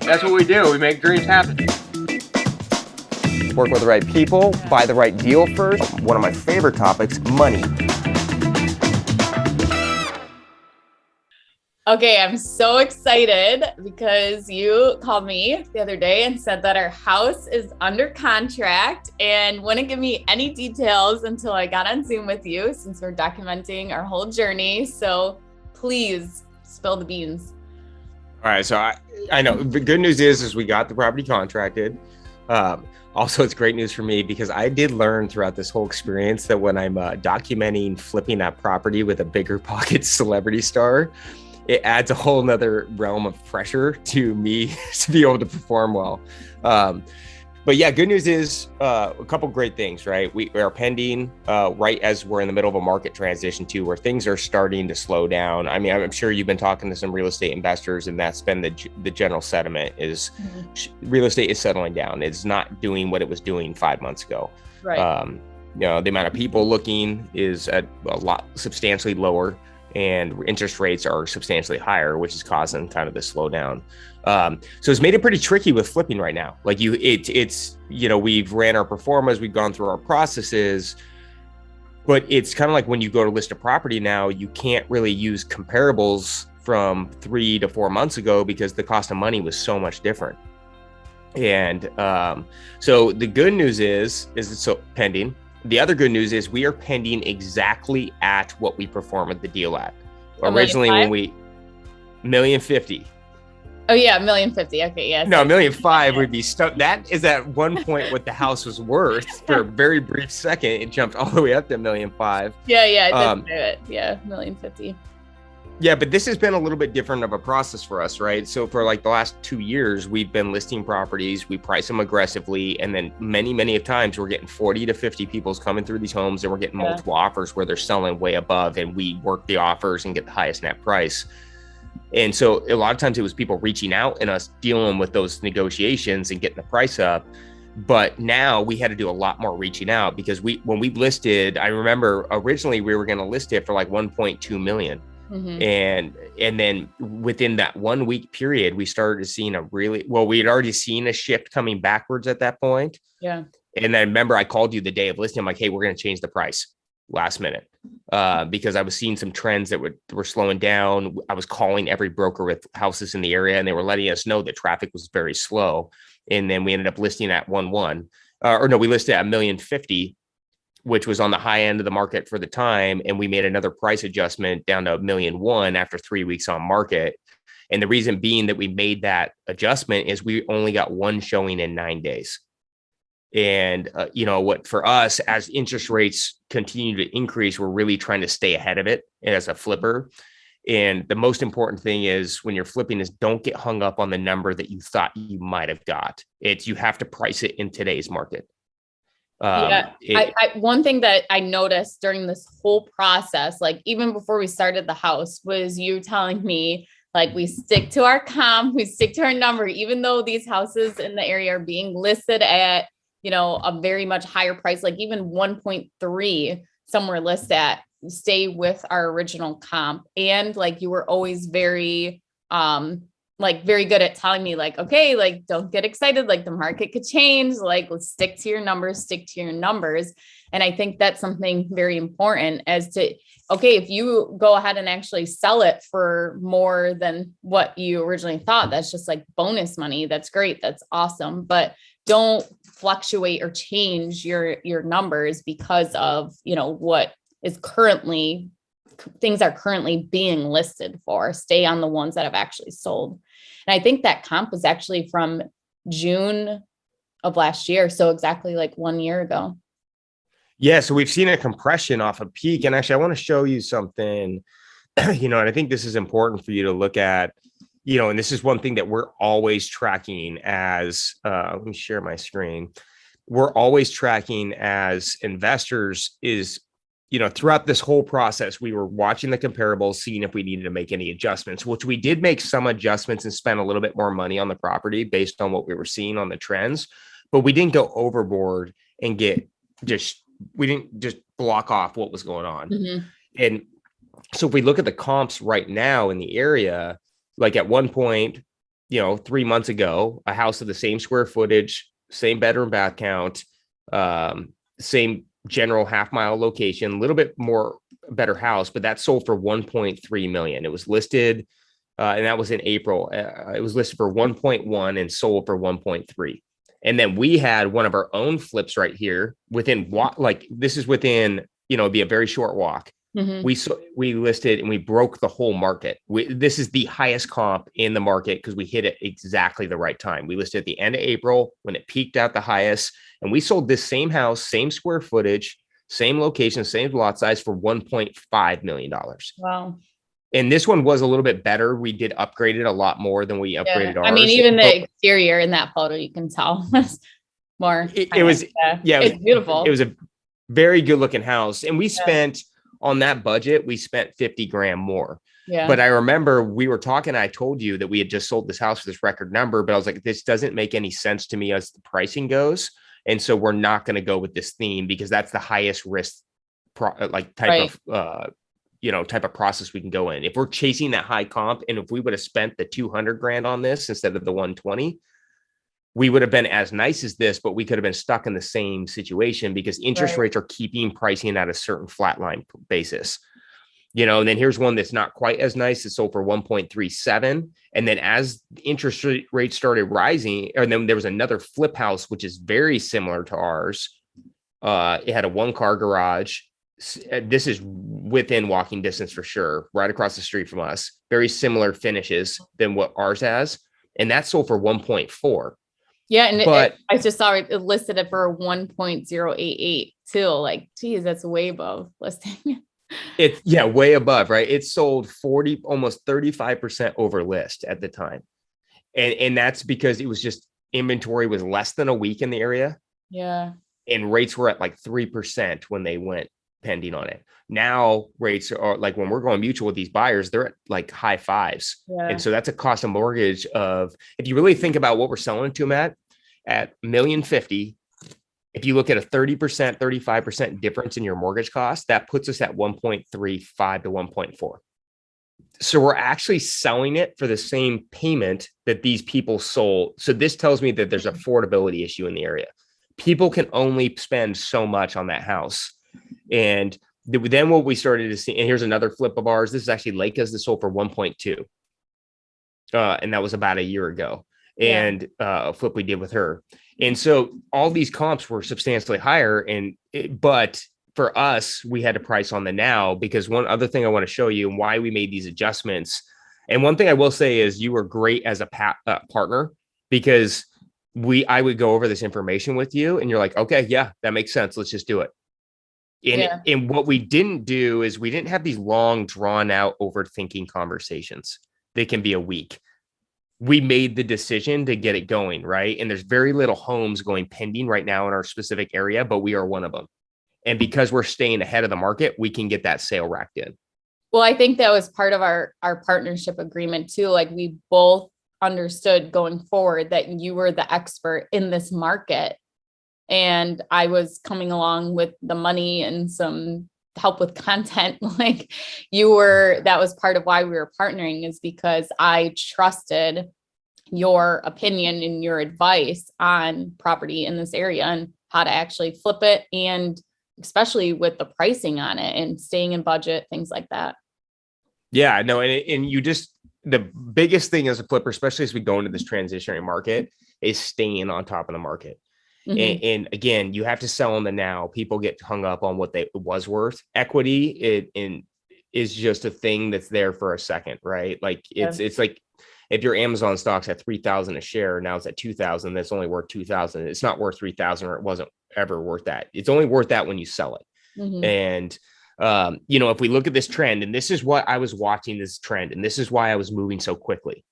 That's what we do. We make dreams happen. Work with the right people, buy the right deal first. One of my favorite topics, money. Okay, I'm so excited because you called me the other day and said that our house is under contract and wouldn't give me any details until I got on Zoom with you since we're documenting our whole journey. So please spill the beans. All right, so I know the good news is we got the property contracted. Also, it's great news for me because I did learn throughout this whole experience that when I'm documenting flipping that property with a BiggerPockets celebrity star, it adds a whole nother realm of pressure to me to be able to perform well. But yeah, good news is a couple great things, right? We are pending right as we're in the middle of a market transition too, where things are starting to slow down. I mean, I'm sure you've been talking to some real estate investors, and that's been the general sentiment is real estate is settling down. It's not doing what it was doing 5 months ago. Right. The amount of people looking is at a lot substantially lower, and interest rates are substantially higher, which is causing kind of the slowdown. So it's made it pretty tricky with flipping right now. Like we've ran our performance, we've gone through our processes, but it's kind of like when you go to list a property now, you can't really use comparables from 3 to 4 months ago because the cost of money was so much different. And so the good news is it's so pending. The other good news is we are pending exactly at what we performed the deal at. Originally, when we $1,050,000. Oh yeah, $1,050,000. Okay, yes. No, $1,005,000 would be stuck. That is at one point what the house was worth. For a very brief second, it jumped all the way up to $1,005,000. Yeah, I did do it. Yeah, $1,050,000. Yeah, but this has been a little bit different of a process for us, right? So for like the last 2 years, we've been listing properties, we price them aggressively, and then many of times we're getting 40 to 50 people coming through these homes, and we're getting multiple offers where they're selling way above, and we work the offers and get the highest net price. And so a lot of times it was people reaching out and us dealing with those negotiations and getting the price up. But now we had to do a lot more reaching out because when we listed, I remember originally we were going to list it for like 1.2 million. And then within that 1 week period, we started seeing we had already seen a shift coming backwards at that point. Yeah. And then remember, I called you the day of listing. I'm like, hey, we're going to change the price last minute because I was seeing some trends that were slowing down. I was calling every broker with houses in the area, and they were letting us know that traffic was very slow. And then we ended up listing at 1.1, we listed at $1,050,000, which was on the high end of the market for the time. And we made another price adjustment down to $1,001,000 after 3 weeks on market. And the reason being that we made that adjustment is we only got one showing in 9 days. And, what for us, as interest rates continue to increase, we're really trying to stay ahead of it as a flipper. And the most important thing is when you're flipping is don't get hung up on the number that you thought you might have got. You have to price it in today's market. One thing that I noticed during this whole process, like even before we started the house, was you telling me like we stick to our comp, we stick to our number, even though these houses in the area are being listed at, a very much higher price, like even 1.3 somewhere listed at, stay with our original comp. And like you were always very very good at telling me like, okay, like don't get excited, like the market could change, like let's stick to your numbers. And I think that's something very important as to, okay, if you go ahead and actually sell it for more than what you originally thought, that's just like bonus money. That's great. That's awesome. But don't fluctuate or change your numbers because of, what is things are currently being listed for. Stay on the ones that have actually sold. And I think that comp was actually from June of last year. So exactly like 1 year ago. Yeah. So we've seen a compression off a peak. And actually, I want to show you something, and I think this is important for you to look at, and this is one thing that we're always tracking as, let me share my screen. We're always tracking as investors is, throughout this whole process, we were watching the comparables, seeing if we needed to make any adjustments, which we did make some adjustments and spend a little bit more money on the property based on what we were seeing on the trends, but we didn't go overboard and we didn't just block off what was going on. And so if we look at the comps right now in the area, like at one point, 3 months ago, a house of the same square footage, same bedroom bath count, same general half-mile location, a little bit more better house, but that sold for 1.3 million. It was listed, and that was in April. It was listed for 1.1 and sold for 1.3. And then we had one of our own flips right here this is within, it'd be a very short walk. Mhm. We listed and we broke the whole market. This is the highest comp in the market because we hit it exactly the right time. We listed at the end of April when it peaked out the highest, and we sold this same house, same square footage, same location, same lot size for $1.5 million. Wow. And this one was a little bit better. We did upgrade it a lot more than we upgraded ours. I mean, even the exterior in that photo, you can tell was more. It was it's beautiful. It was a very good looking house. And we spent on that budget, we spent 50 grand more. Yeah. But I remember we were talking, I told you that we had just sold this house for this record number, but I was like, this doesn't make any sense to me as the pricing goes. And so we're not going to go with this theme because that's the highest risk type of process we can go in. If we're chasing that high comp, and if we would have spent the 200 grand on this instead of the 120, we would have been as nice as this, but we could have been stuck in the same situation because interest rates are keeping pricing at a certain flatline basis. And then here's one that's not quite as nice. It sold for 1.37. And then as interest rates started rising, and then there was another flip house, which is very similar to ours. It had a 1-car garage. This is within walking distance for sure, right across the street from us. Very similar finishes than what ours has. And that sold for 1.4. Yeah. And I just saw it listed it for 1.088 too. Like, geez, that's way above listing. It's way above, right? It sold almost 35% over list at the time. And that's because it was just inventory was less than a week in the area. Yeah. And rates were at like 3% when they went pending on it. Now rates are like, when we're going mutual with these buyers, they're at like high fives. Yeah. And so that's a cost of mortgage of, if you really think about what we're selling to them at $1,050,000, if you look at a 30%, 35% difference in your mortgage cost, that puts us at 1.35 to 1.4. So we're actually selling it for the same payment that these people sold. So this tells me that there's an affordability issue in the area. People can only spend so much on that house. And then what we started to see, and here's another flip of ours. This is actually Leica's. This sold for 1.2. And that was about a year ago. And a flip we did with her. And so all these comps were substantially higher. But for us, we had to price on the now, because one other thing I want to show you and why we made these adjustments. And one thing I will say is you were great as a partner, because I would go over this information with you and you're like, okay, yeah, that makes sense. Let's just do it. And what we didn't do is we didn't have these long, drawn out, overthinking conversations. They can be a week. We made the decision to get it going, right? And there's very little homes going pending right now in our specific area, but we are one of them. And because we're staying ahead of the market, we can get that sale racked in. Well, I think that was part of our partnership agreement too. Like, we both understood going forward that you were the expert in this market, and I was coming along with the money and some help with content. Like, that was part of why we were partnering, is because I trusted your opinion and your advice on property in this area and how to actually flip it, and especially with the pricing on it and staying in budget, things like that. Yeah, no. And the biggest thing as a flipper, especially as we go into this transitionary market, is staying on top of the market. Mm-hmm. And again, you have to sell on the now. People get hung up on what it was worth. Equity is just a thing that's there for a second, right? Like it's like if your Amazon stock's at 3,000 a share, now it's at 2,000. That's only worth 2,000. It's not worth 3,000, or it wasn't ever worth that. It's only worth that when you sell it. Mm-hmm. And if we look at this trend, and this is what I was watching, this trend, and this is why I was moving so quickly.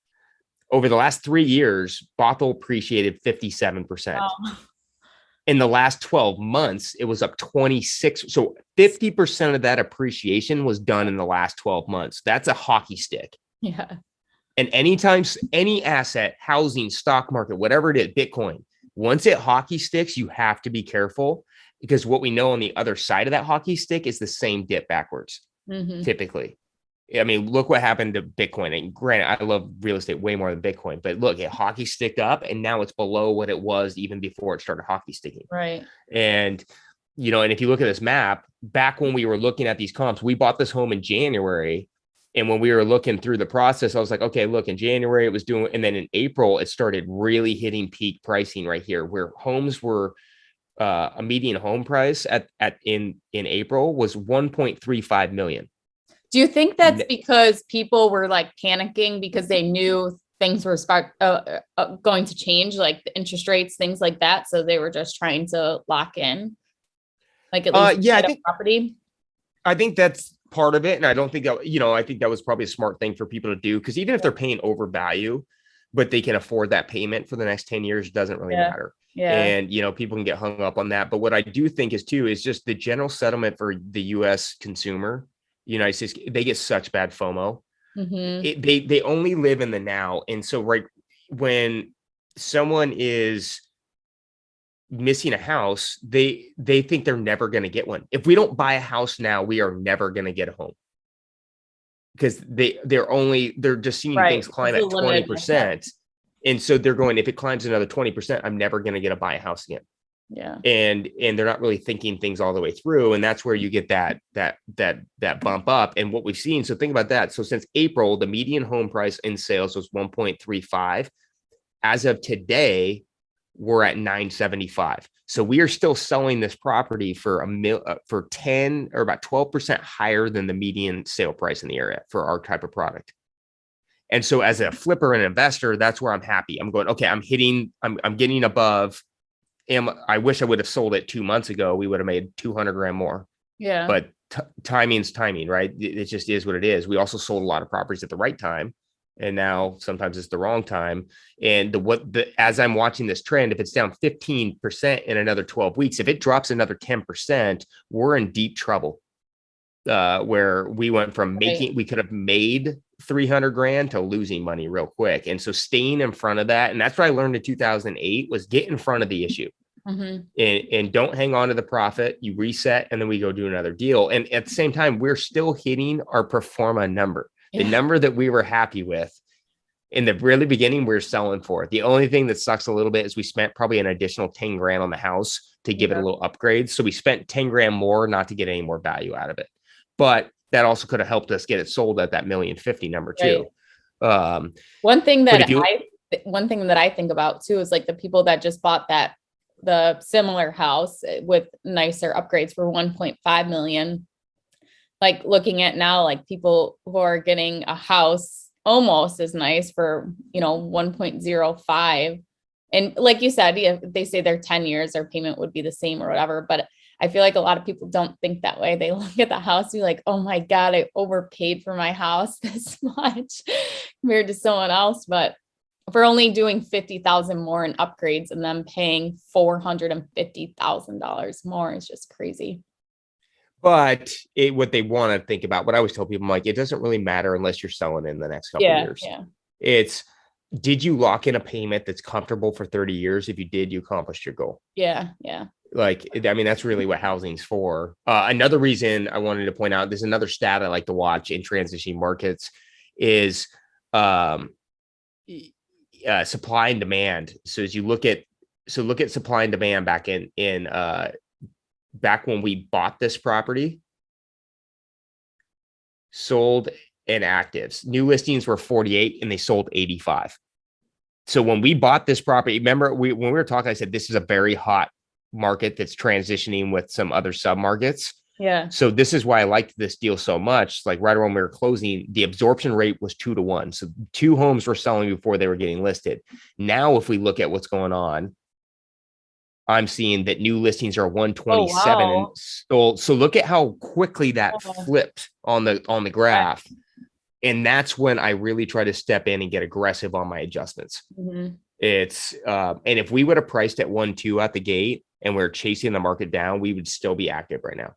Over the last 3 years, Bothell appreciated 57%. Wow. In the last 12 months, it was up 26. So 50% of that appreciation was done in the last 12 months. That's a hockey stick. Yeah. And anytime any asset, housing, stock market, whatever it is, Bitcoin, once it hockey sticks, you have to be careful, because what we know on the other side of that hockey stick is the same dip backwards, typically. I mean, look what happened to Bitcoin. And granted, I love real estate way more than Bitcoin, but look, it hockey sticked up and now it's below what it was even before it started hockey sticking. Right. And, and if you look at this map, back when we were looking at these comps, we bought this home in January. And when we were looking through the process, I was like, okay, look, in January it was doing, and then in April, it started really hitting peak pricing right here, where homes were a median home price in April was 1.35 million. Do you think that's because people were like panicking because they knew things were going to change, like the interest rates, things like that? So they were just trying to lock in, like at least I think property. I think that's part of it, and I don't think that I think that was probably a smart thing for people to do, because even if they're paying over value, but they can afford that payment for the next 10 years, doesn't really matter. Yeah. And people can get hung up on that. But what I do think is just the general settlement for the U.S. consumer. United States, they get such bad FOMO. Mm-hmm. They only live in the now. And so right when someone is missing a house, they think they're never going to get one. If we don't buy a house now, we are never going to get a home, because they're just seeing things climb at 20%. And so they're going, if it climbs another 20%, I'm never going to buy a house again. Yeah. And they're not really thinking things all the way through. And that's where you get that bump up. And what we've seen, so think about that. So since April, the median home price in sales was 1.35. As of today, we're at 975. So we are still selling this property for for 10 or about 12% higher than the median sale price in the area for our type of product. And so as a flipper and investor, that's where I'm happy. I'm going, okay, I'm getting above. And I wish I would have sold it 2 months ago. We would have made 200 grand more. Yeah. But timing's timing, right? It just is what it is. We also sold a lot of properties at the right time, and now sometimes it's the wrong time. And as I'm watching this trend, if it's down 15% in another 12 weeks, if it drops another 10%, we're in deep trouble. Where we went from we could have made 300 grand to losing money real quick. And so staying in front of that, and that's what I learned in 2008, was get in front of the issue. Mm-hmm. and don't hang on to the profit. You reset, and then we go do another deal. And at the same time, we're still hitting our pro forma number, the number that we were happy with in the really beginning. We're selling for it. The only thing that sucks a little bit is we spent probably an additional 10 grand on the house to give it a little upgrade. So we spent 10 grand more not to get any more value out of it. But that also could have helped us get it sold at that 1,050,000 number too. One thing that I think about too is like the people that just bought the similar house with nicer upgrades for 1.5 million. Like looking at now, like people who are getting a house almost as nice for 1.05. And like you said, they say they're 10 years, their payment would be the same or whatever. But I feel like a lot of people don't think that way. They look at the house and be like, oh my God, I overpaid for my house this much compared to someone else. But if we're only doing 50,000 more in upgrades and then paying $450,000 more, it's just crazy. But what they want to think about, what I always tell people, I'm like, it doesn't really matter unless you're selling in the next couple of years. Yeah. It's, did you lock in a payment that's comfortable for 30 years? If you did, you accomplished your goal. Yeah. Like, I mean, that's really what housing's for. Another reason I wanted to point out, there's another stat I like to watch in transitioning markets is supply and demand. So as you look at supply and demand back back when we bought this property, sold and actives, new listings were 48 and they sold 85. So when we bought this property, remember when we were talking, I said, this is a very hot market that's transitioning with some other submarkets. Yeah. So this is why I liked this deal so much. Like right around when we were closing, the absorption rate was 2-to-1. So 2 homes were selling before they were getting listed. Now, if we look at what's going on, I'm seeing that new listings are 127 and sold. So look at how quickly that flipped on the graph. Right. And that's when I really try to step in and get aggressive on my adjustments. Mm-hmm. It's and if we would have priced at 1.2 at the gate and we're chasing the market down, we would still be active right now.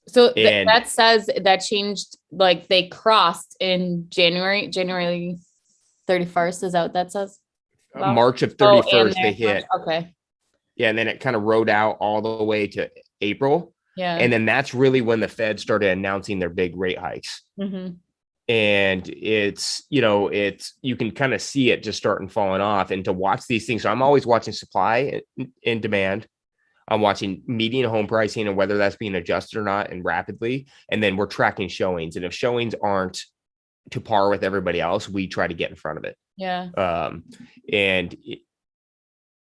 So that says that changed, like they crossed in January 31st. Is that what that says? March of 31st, they hit. Okay. Yeah. And then it kind of rode out all the way to April. Yeah. And then that's really when the Fed started announcing their big rate hikes. Mm-hmm. And it's, you can kind of see it just starting falling off, and to watch these things. So I'm always watching supply and demand. I'm watching median home pricing and whether that's being adjusted or not, and rapidly. And then we're tracking showings. And if showings aren't to par with everybody else, we try to get in front of it. Yeah. And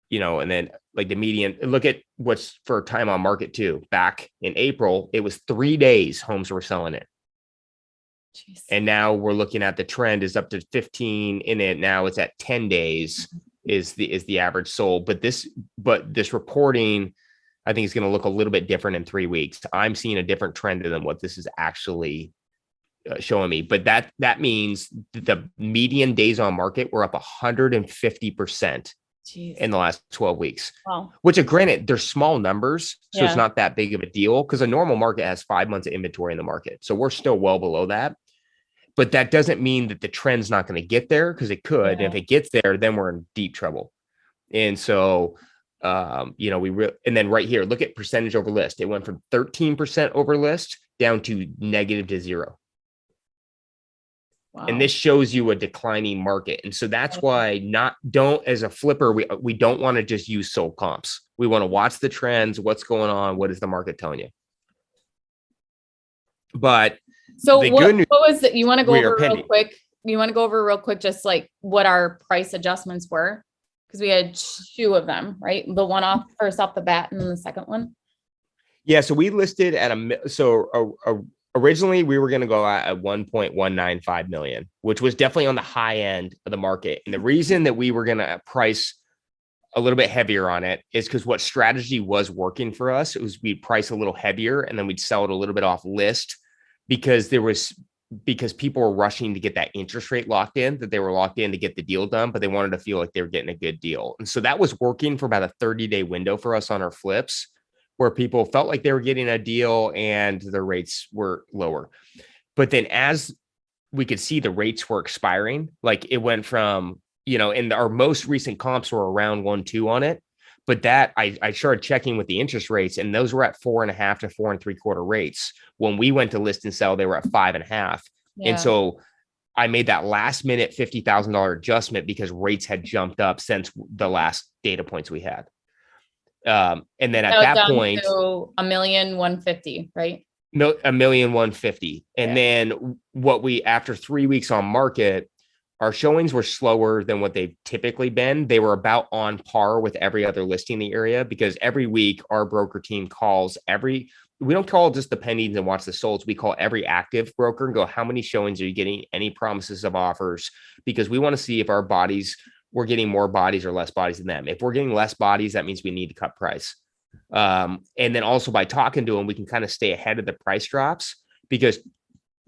and then like the median, look at what's for time on market too. Back in April, it was 3 days homes were selling it. Jeez. And now we're looking at the trend is up to 15 in it. Now it's at 10 days is the average sold. But this reporting, I think, is going to look a little bit different in 3 weeks. I'm seeing a different trend than what this is actually showing me. But that means the median days on market were up 150% in the last 12 weeks. Wow. Which, granted, they're small numbers, so Yeah. it's not that big of a deal, because a normal market has 5 months of inventory in the market. So we're still well below that. But that doesn't mean that the trend's not going to get there, because it could. Yeah. And if it gets there, then we're in deep trouble. And so, and then right here, look at percentage over list. It went from 13% over list down to negative to 0. Wow. And this shows you a declining market. And so that's why as a flipper, we don't want to just use sold comps. We want to watch the trends, what's going on, what is the market telling you? But so the what good news, was it? You want to go we are over real pending. quick? You want to go over real quick, just like what our price adjustments were? Because we had 2 of them, right? The one first off the bat, and then the second one. Yeah. So we listed at originally we were going to go at 1.195 million, which was definitely on the high end of the market. And the reason that we were going to price a little bit heavier on it is because what strategy was working for us, it was we'd price a little heavier and then we'd sell it a little bit off list, because people were rushing to get that interest rate locked in, that they were locked in to get the deal done, but they wanted to feel like they were getting a good deal. And so that was working for about a 30-day window for us on our flips, where people felt like they were getting a deal and their rates were lower. But then as we could see the rates were expiring, like it went from, and our most recent comps were around 1.2 on it. But that I started checking with the interest rates, and those were at 4.5 to 4.75 rates. When we went to list and sell, they were at 5.5. Yeah. And so I made that last minute $50,000 adjustment because rates had jumped up since the last data points we had. And then at that point, $1,150,000, right? No, $1,150,000. And then after 3 weeks on market, our showings were slower than what they've typically been. They were about on par with every other listing in the area, because every week our broker team calls we don't call just the pendings and watch the solds. We call every active broker and go, how many showings are you getting? Any promises of offers? Because we want to see if we're getting more bodies or less bodies than them. If we're getting less bodies, that means we need to cut price. And then also by talking to them, we can kind of stay ahead of the price drops, because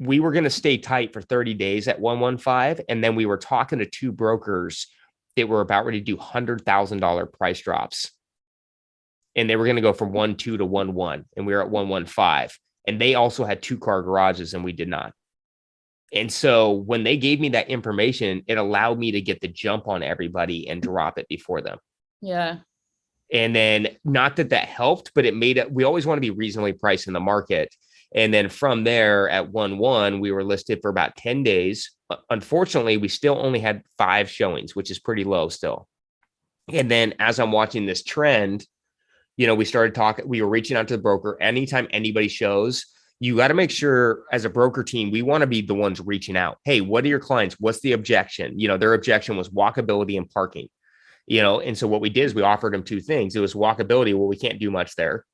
we were going to stay tight for 30 days at 115. And then we were talking to 2 brokers that were about ready to do $100,000 price drops. And they were going to go from 1.2 to 1.1. And we were at 1.15. And they also had 2-car garages and we did not. And so when they gave me that information, it allowed me to get the jump on everybody and drop it before them. Yeah. And then not that helped, but it made it, we always want to be reasonably priced in the market. And then from there at 1.1, we were listed for about 10 days. Unfortunately, we still only had 5 showings, which is pretty low still. And then as I'm watching this trend, we started talking, we were reaching out to the broker. Anytime anybody shows, you got to make sure as a broker team, we want to be the ones reaching out. Hey, what are your clients? What's the objection? Their objection was walkability and parking. And so what we did is we offered them 2 things. It was walkability. Well, we can't do much there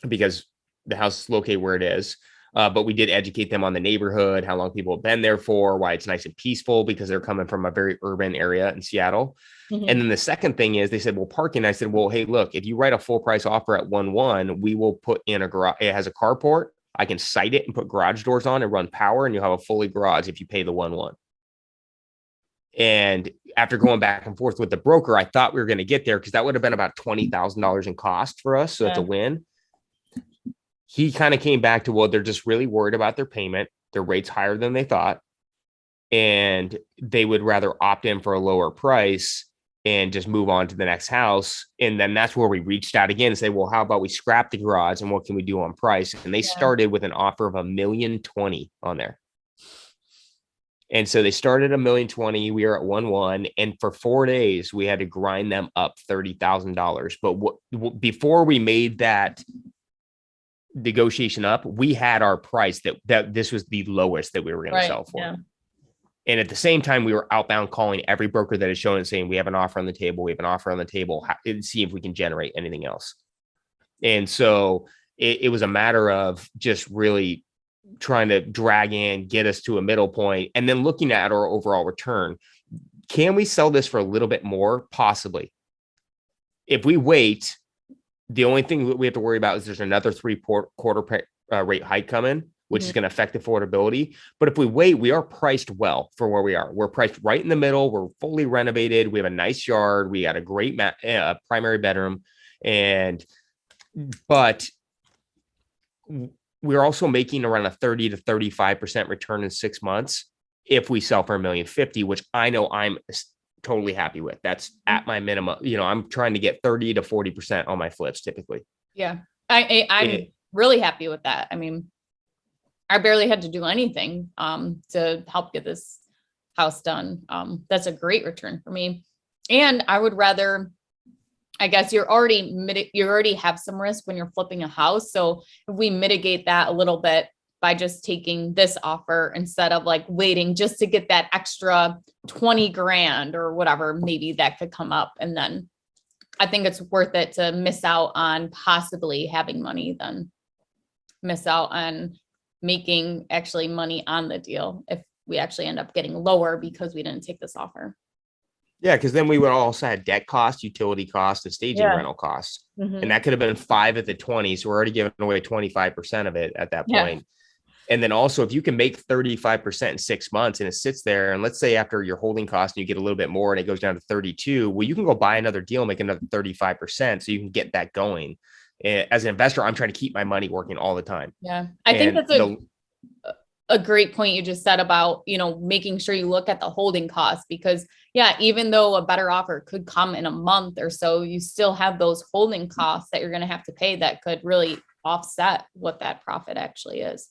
because the house is located where it is. But we did educate them on the neighborhood, how long people have been there for, why it's nice and peaceful, because they're coming from a very urban area in Seattle. Mm-hmm. And then the second thing is they said, well, parking. I said, well, hey, look, if you write a full price offer at 1.1, we will put in a garage. It has a carport. I can site it and put garage doors on and run power, and you'll have a fully garage if you pay the 1.1. And after going back and forth with the broker, I thought we were going to get there because that would have been about $20,000 in cost for us. So it's a win. He kind of came back to, well, they're just really worried about their payment. Their rate's higher than they thought. And they would rather opt in for a lower price and just move on to the next house. And then that's where we reached out again and say, well, how about we scrap the garage and what can we do on price? And they started with an offer of $1,020,000 on there. And so they started $1,020,000. We are at 1.1, and for 4 days we had to grind them up $30,000. But before we made that negotiation up, we had our price that this was the lowest that we were going to sell for. Yeah. And at the same time, we were outbound calling every broker that had shown it, saying, we have an offer on the table. We have an offer on the table. See if we can generate anything else. And so it was a matter of just really trying to drag in, get us to a middle point, and then looking at our overall return. Can we sell this for a little bit more? Possibly. If we wait, the only thing that we have to worry about is there's another 3/4 rate hike coming, which is going to affect affordability. But if we wait, we are priced well for where we are. We're priced right in the middle. We're fully renovated. We have a nice yard. We got a great primary bedroom. But we're also making around a 30 to 35% return in 6 months if we sell for $1,050,000, which I know I'm totally happy with. That's at my minimum. I'm trying to get 30 to 40% on my flips typically. Yeah. I'm really happy with that. I mean, I barely had to do anything to help get this house done. That's a great return for me. And I would rather, I guess you already have some risk when you're flipping a house. So if we mitigate that a little bit by just taking this offer instead of like waiting just to get that extra 20 grand or whatever, maybe that could come up. And then I think it's worth it to miss out on possibly having money than miss out on making actually money on the deal if we actually end up getting lower because we didn't take this offer. Yeah, because then we would also have debt costs, utility costs, and staging rental costs. And that could have been 5 at the 20. So we're already giving away 25% of it at that point. And then also, if you can make 35% in 6 months and it sits there, and let's say after your holding cost and you get a little bit more and it goes down to 32, well, you can go buy another deal, make another 35%. So you can get that going. As an investor, I'm trying to keep my money working all the time. Yeah. I think that's a great point you just said about, making sure you look at the holding costs, because even though a better offer could come in a month or so, you still have those holding costs that you're going to have to pay that could really offset what that profit actually is.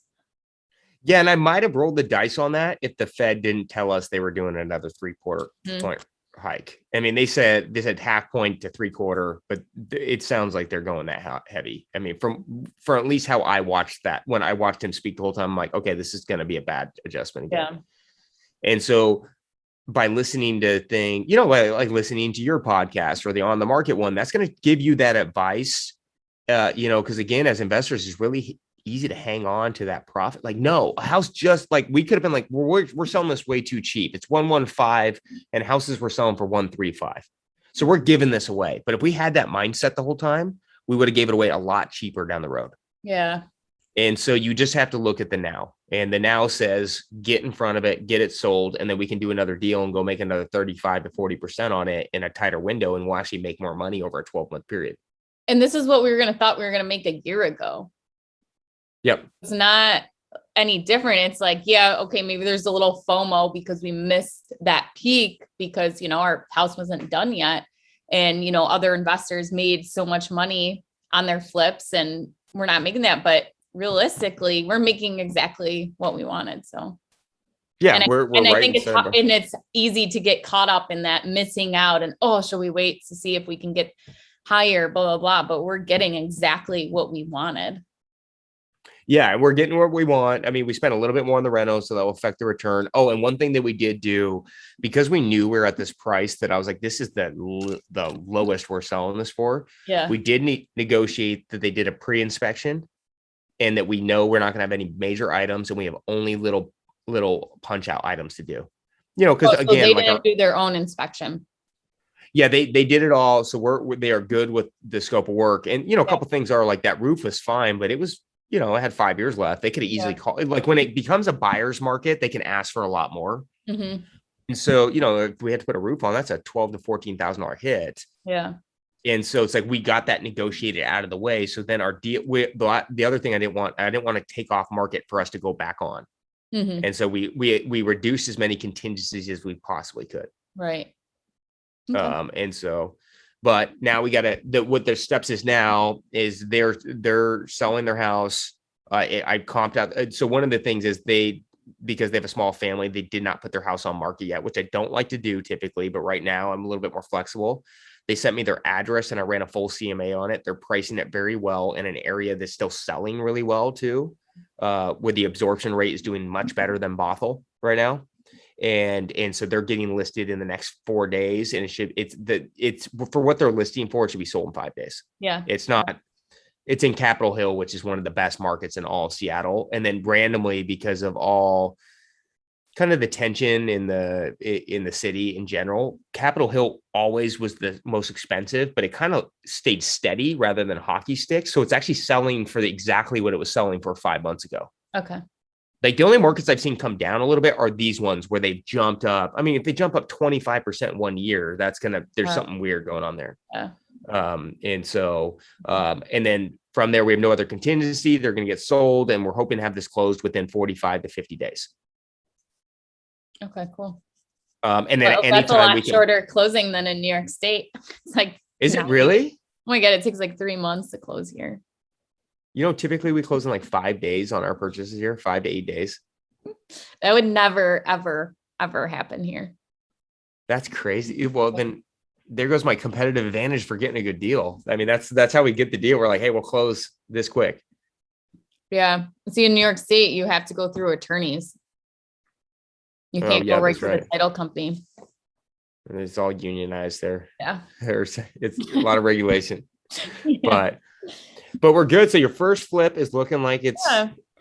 Yeah. And I might have rolled the dice on that if the Fed didn't tell us they were doing another 3/4 point hike. I mean, they said 1/2 point to 3/4, but it sounds like they're going that heavy. I mean, for at least how I watched that, when I watched him speak the whole time, I'm like, okay, this is going to be a bad adjustment again. Yeah. And so by listening to like listening to your podcast or the On the Market one, that's going to give you that advice, because again, as investors, it's really easy to hang on to that profit. Like, no, a house, just like we could have been like, we're selling this way too cheap. It's 115 and houses we're selling for 135. So we're giving this away. But if we had that mindset the whole time, we would have gave it away a lot cheaper down the road. Yeah. And so you just have to look at the now, and the now says, get in front of it, get it sold. And then we can do another deal and go make another 35 to 40% on it in a tighter window. And we'll actually make more money over a 12-month period. And this is what we thought we were going to make a year ago. Yep. It's not any different. It's like, okay, maybe there's a little FOMO because we missed that peak because, our house wasn't done yet. And, other investors made so much money on their flips and we're not making that. But realistically, we're making exactly what we wanted. So, yeah, we're right. I think it's easy to get caught up in that missing out and, should we wait to see if we can get higher, blah, blah, blah. But we're getting exactly what we wanted. Yeah, we're getting what we want. I mean, we spent a little bit more on the reno, so that will affect the return. Oh, and one thing that we did do, because we knew we were at this price that I was like, this is the lowest we're selling this for. Yeah. We did negotiate that they did a pre-inspection and that we know we're not going to have any major items and we have only little punch out items to do. Because again, they didn't do their own inspection. Yeah, they did it all. So they are good with the scope of work. And, a couple things are like that roof was fine, but it was, it had 5 years left. They could have easily called, like when it becomes a buyer's market, they can ask for a lot more. Mm-hmm. And so, if we had to put a roof on, that's a $12,000 to $14,000 hit. Yeah. And so it's like, we got that negotiated out of the way. So then our deal, the other thing I didn't want to take off market for us to go back on. Mm-hmm. And so we reduced as many contingencies as we possibly could. Right. Okay. And so, but now we got what their steps is now is they're selling their house. I comped out. So one of the things is because they have a small family, they did not put their house on market yet, which I don't like to do typically, but right now I'm a little bit more flexible. They sent me their address and I ran a full CMA on it. They're pricing it very well in an area that's still selling really well too, where the absorption rate is doing much better than Bothell right now. And so they're getting listed in the next 4 days, and it's for what they're listing for, it should be sold in 5 days. Yeah. It's in Capitol Hill, which is one of the best markets in all of Seattle. And then randomly, because of all kind of the tension in the city in general, Capitol Hill always was the most expensive, but it kind of stayed steady rather than hockey sticks. So it's actually selling for exactly what it was selling for 5 months ago. Okay. Like the only markets I've seen come down a little bit are these ones where they've jumped up. I mean, if they jump up 25% 1 year, there's something weird going on there. Yeah. And then from there, we have no other contingency. They're going to get sold, and we're hoping to have this closed within 45 to 50 days. Okay, cool. And then that's anytime a lot we can, shorter closing than in New York State. It's like, is it really? Oh my God, it takes like 3 months to close here. Typically we close in like 5 days on our purchases here, 5 to 8 days. That would never, ever, ever happen here. That's crazy. Well, then there goes my competitive advantage for getting a good deal. I mean, that's how we get the deal. We're like, hey, we'll close this quick. Yeah. See, in New York State, you have to go through attorneys. You can't go right to the title company. And it's all unionized there. Yeah. It's a lot of regulation. Yeah. But we're good. So your first flip is looking like it's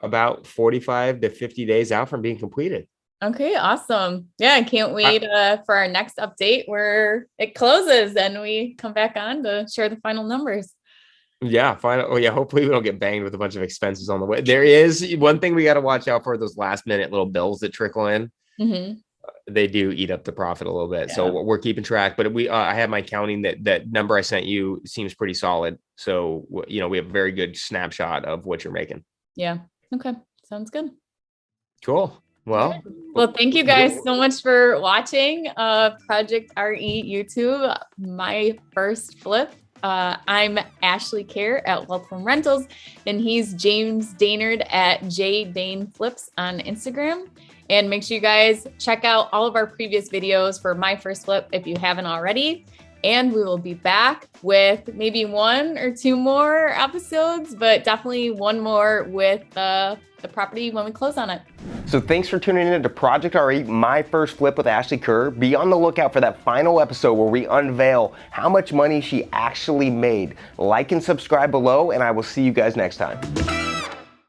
about 45 to 50 days out from being completed. Okay, awesome. Yeah, I can't wait for our next update where it closes and we come back on to share the final numbers. Yeah, final. Oh, yeah. Hopefully we don't get banged with a bunch of expenses on the way. There is one thing we got to watch out for: those last minute little bills that trickle in. Mm-hmm. They do eat up the profit a little bit. Yeah. So we're keeping track, but I have my counting that number I sent you seems pretty solid. So, we have a very good snapshot of what you're making. Yeah. Okay. Sounds good. Cool. Well, thank you guys so much for watching ProjectRE YouTube, my first flip. I'm Ashley Kehr at Wealth from Rentals, and he's James Dainard at JDainFlips on Instagram. And make sure you guys check out all of our previous videos for my first flip if you haven't already. And we will be back with maybe 1 or 2 more episodes, but definitely one more with the property when we close on it. So thanks for tuning in to ProjectRE, my first flip with Ashley Kehr. Be on the lookout for that final episode where we unveil how much money she actually made. Like and subscribe below, and I will see you guys next time.